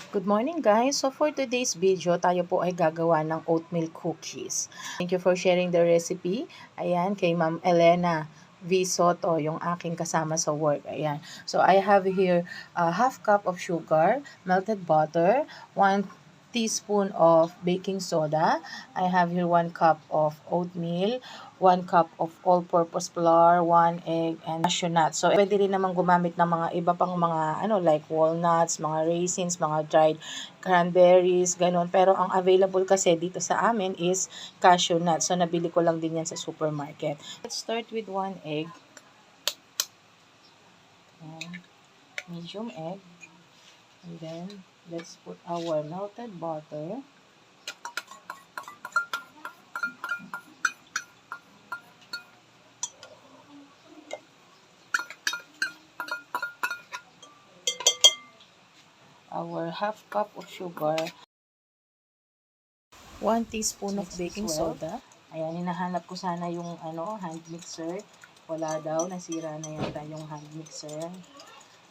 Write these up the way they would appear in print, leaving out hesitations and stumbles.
Good morning guys! So for today's video, tayo po ay gagawa ng oatmeal cookies. Thank you for sharing the recipe. Ayan, kay Ma'am Elena V. Soto, yung aking kasama sa work. Ayan. So I have here a half cup of sugar, melted butter, 1 teaspoon of baking soda. I have here 1 cup of oatmeal, 1 cup of all-purpose flour, 1 egg, and cashew nuts. So, pwede rin naman gumamit ng mga iba pang mga like walnuts, mga raisins, mga dried cranberries, ganun. Pero ang available kasi dito sa amin is cashew nuts. So, nabili ko lang din yan sa supermarket. Let's start with 1 egg. And medium egg. And then, let's put our melted butter. Our half cup of sugar, 1 teaspoon of baking soda. Ayan, hinahanap ko sana yung hand mixer. Wala daw, nasira na yata yung hand mixer.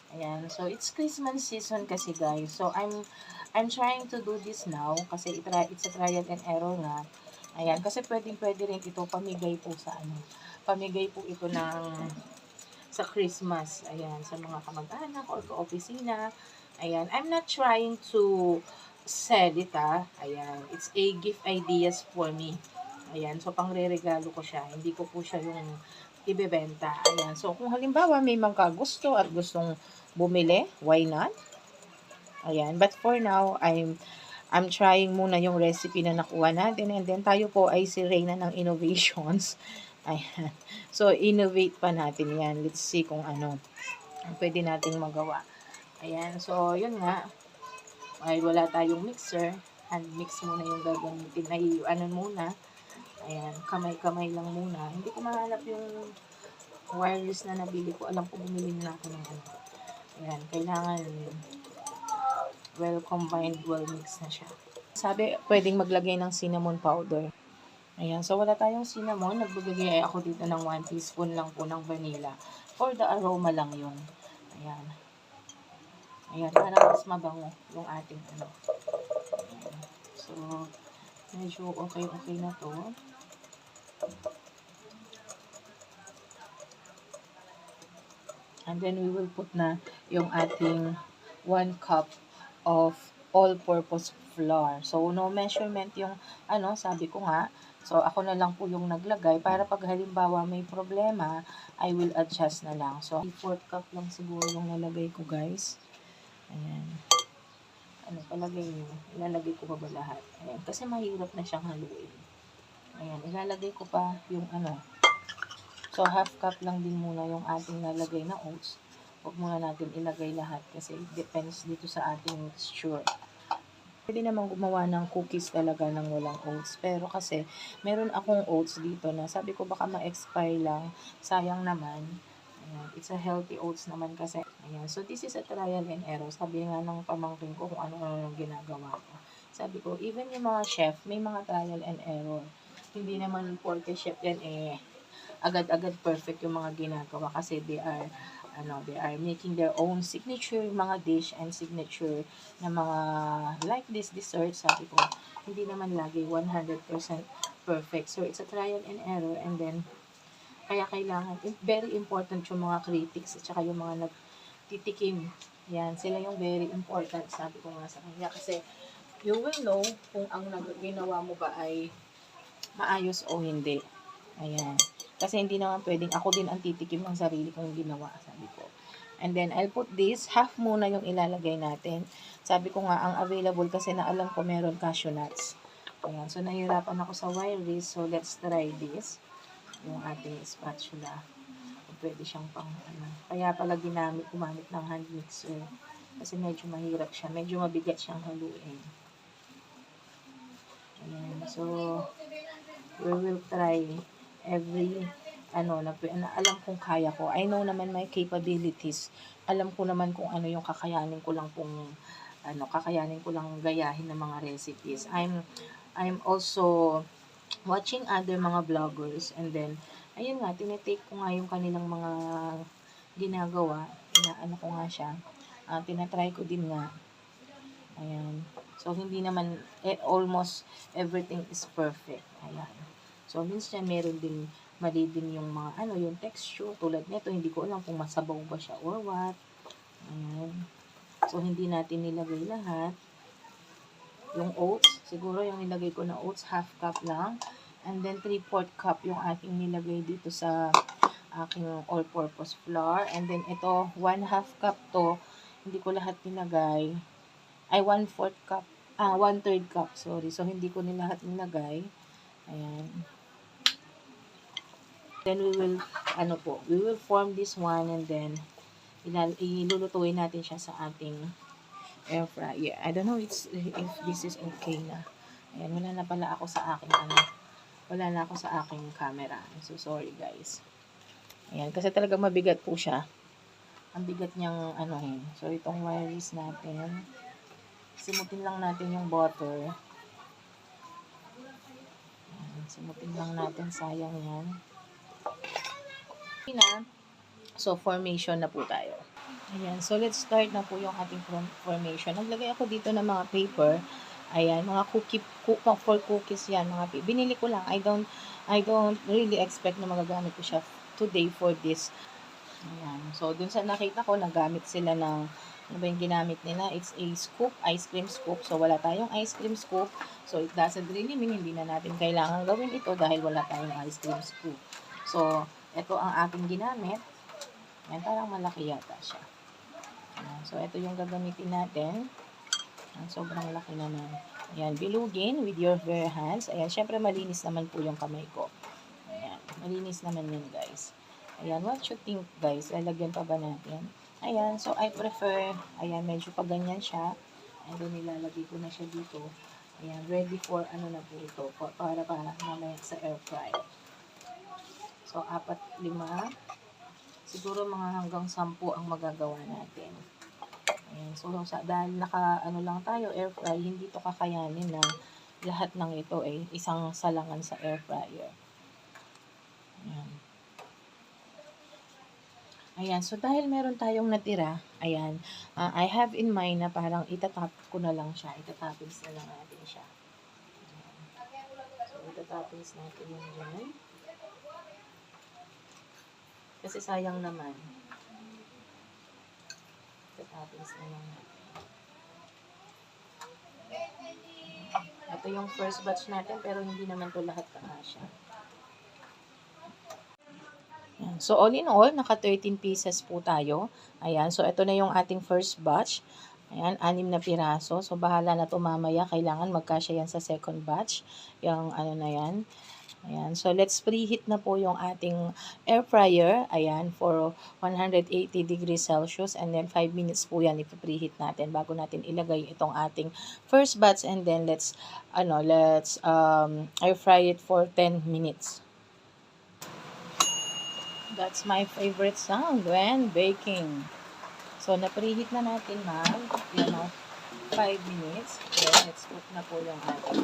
Ayan, so it's Christmas season kasi guys. So I'm trying to do this now kasi it's a trial and error nga. Ayan, kasi pwede rin ito pamigay po sa pamigay po ito sa Christmas. Ayan, sa mga kamag-anak or ka-opisina. Ayan, I'm not trying to sell it Ayan, it's a gift ideas for me. Ayan, so pangre-regalo ko siya. Hindi ko po siya yung ibebenta. Ayan, so kung halimbawa may mga gusto at gustong bumili, why not? Ayan, but for now, I'm trying muna yung recipe na nakuha natin and then tayo po ay si Reyna ng Innovations. Ayan. So, innovate pa natin yan. Let's see kung ano ang pwede nating magawa. Ayan. So, yun nga. Ay, wala tayong mixer. Hand mix muna yung gagamitin. Ay, muna. Ayan. Kamay-kamay lang muna. Hindi ko mahanap yung wireless na nabili ko. Alam ko bumili na ako ng Ayan. Kailangan well combined, well mixed na siya. Sabi, pwedeng maglagay ng cinnamon powder. Ayan, so wala tayong cinnamon. Nagbibigay ako dito ng 1 teaspoon lang po ng vanilla. For the aroma lang yun. Ayan. Ayan, para mas mabango yung ating Ayan. So, medyo okay na to. And then we will put na yung ating 1 cup of all-purpose flour. So, no measurement yung sabi ko nga. So, ako na lang po yung naglagay para pag halimbawa may problema, I will adjust na lang. So, 4 cup lang siguro yung nalagay ko, guys. Ayan. Palagay nyo? Ilalagay ko pa ba lahat? Ayan. Kasi mahirap na siyang haluin. Ayan. Ilalagay ko pa yung So, half cup lang din muna yung ating nalagay na oats. Huwag muna natin ilagay lahat kasi depends dito sa ating mixture. Pwede naman gumawa ng cookies talaga ng walang oats. Pero kasi, meron akong oats dito na sabi ko baka ma-expire lang. Sayang naman. Ayan. It's a healthy oats naman kasi. Ayan. So, this is a trial and error. Sabi nga ng pamangkin ko kung ano ginagawa ko. Sabi ko, even yung mga chef, may mga trial and error. Hindi naman porke chef yan agad-agad perfect yung mga ginagawa kasi they are making their own signature mga dish and signature na mga like this dessert. Sabi ko, hindi naman lagi 100% perfect. So, it's a trial and error and then, kaya kailangan, very important yung mga critics at saka yung mga nagtitikim. Yan, sila yung very important, sabi ko nga sa kanya. Kasi, you will know kung ang ginawa mo ba ay maayos o hindi. Ayan. Kasi hindi naman pwedeng ako din ang titikim ng sarili kong ginawa, sabi ko. And then, I'll put this, half muna yung ilalagay natin. Sabi ko nga, ang available kasi na alam ko meron cashew nuts. Ayan, so nahirapan ako sa wireless, so let's try this. Yung ating spatula. Pwede siyang Kaya pala gumamit ng hand mixer. Kasi medyo mahirap siya, medyo mabigat siyang haluin. Ayan, so, we will try every na alam kong kaya ko. I know naman my capabilities. Alam ko naman kung ano yung kakayanin ko lang gayahin ng mga recipes. I'm also watching other mga vloggers and then ayun nga, tinitake ko nga yung kanilang mga ginagawa. Ko nga siya. Tinatry ko din nga. Ayan. So, hindi naman, almost everything is perfect. Ayan. So, minsan meron din, mali din yung mga, yung texture. Tulad nito, hindi ko alam kung masabaw ba siya or what. Ayan. So, hindi natin nilagay lahat. Yung oats, siguro yung nilagay ko na oats, half cup lang. And then, 3/4 cup yung aking nilagay dito sa aking all-purpose flour. And then, ito, 1/2 cup to. Hindi ko lahat nilagay. Ay, 1/4 cup. 1/3 cup, sorry. So, hindi ko lahat nilagay. Ayan. Then, we will form this one and then, ilulutuin natin siya sa ating air fryer. I don't know if this is okay na. Ayan, wala na pala ako sa aking, wala na ako sa aking camera. I'm so sorry, guys. Ayan, kasi talaga mabigat po siya. Ang bigat niyang, So, itong wires natin, simutin lang natin yung butter. Ayan, simutin lang natin, sayang yan. So, formation na po tayo. Ayan, so let's start na po yung ating formation. Naglagay ako dito ng mga paper. Ayan, mga for cookies yan, binili ko lang. I don't really expect na magagamit ko siya today for this. Ayan, so dun sa nakita ko, nagamit sila ng, ano ba yung ginamit nila? It's a scoop, ice cream scoop. So, wala tayong ice cream scoop. So, it doesn't really mean hindi na natin kailangan gawin ito dahil wala tayong ice cream scoop. So, ito ang aking ginamit. Ayan, parang malaki yata siya. Ayan, so, ito yung gagamitin natin. Ayan, sobrang laki naman. Ayan, bilugin with your bare hands. Ayan, syempre malinis naman po yung kamay ko. Ayan, malinis naman yan, guys. Ayan, what you think, guys? Lalagyan pa ba natin? Ayan, so I prefer, ayan, medyo pa ganyan siya. And then, nilalagay ko na siya dito. Ayan, ready for, na po ito, para mamaya sa air fryer. So, 4, 5, siguro mga hanggang 10 ang magagawa natin. Ayan, so, dahil lang tayo, air fry, hindi to kakayanin na lahat ng ito ay isang salangan sa air fryer. Ayan. Ayan, so dahil meron tayong natira, ayan, I have in mind na parang itatap ko na lang siya. Itatoppings na lang natin siya. Ayan. So, itatoppings natin yung dyan. Kasi sayang naman. Itatoppings na lang natin. Ito yung first batch natin, pero hindi naman to lahat kasya. Ayan. So, all in all, naka 13 pieces po tayo. Ayan. So, ito na yung ating first batch. Ayan, 6 na piraso. So, bahala na ito mamaya. Kailangan magkasya yan sa second batch. Yung na yan. Ayan. So, let's preheat na po yung ating air fryer. Ayan, for 180 degrees Celsius. And then, 5 minutes po yan ipipreheat natin bago natin ilagay itong ating first batch. And then, let's air fry it for 10 minutes. That's my favorite sound when baking. So, na-preheat na natin, 5 minutes. Then, let's cook na po yung ating.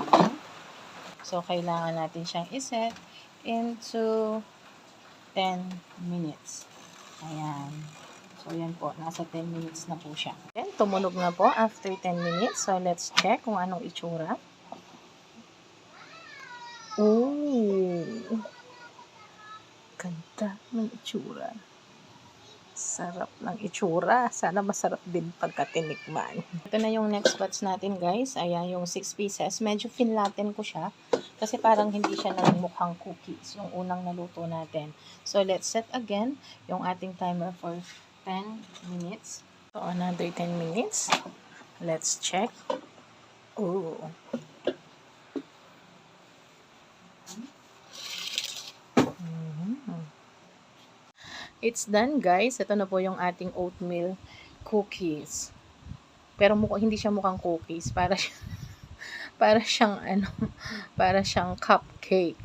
So, kailangan natin siyang iset into 10 minutes. Ayan. So, yan po. Nasa 10 minutes na po siya. Then, tumunog na po after 10 minutes. So, let's check kung anong itsura. Ooh! Ganda ng itsura. Sarap ng itsura. Sana masarap din pagkatinikman. Ito na yung next batch natin, guys. Ayan, yung 6 pieces. Medyo finlaten ko siya. Kasi parang hindi siya nagmukhang cookies. Yung unang naluto natin. So, let's set again yung ating timer for 10 minutes. So, another 10 minutes. Let's check. Ooh. It's done, guys. Ito na po yung ating oatmeal cookies. Pero hindi siya mukhang cookies. Para siyang cupcake.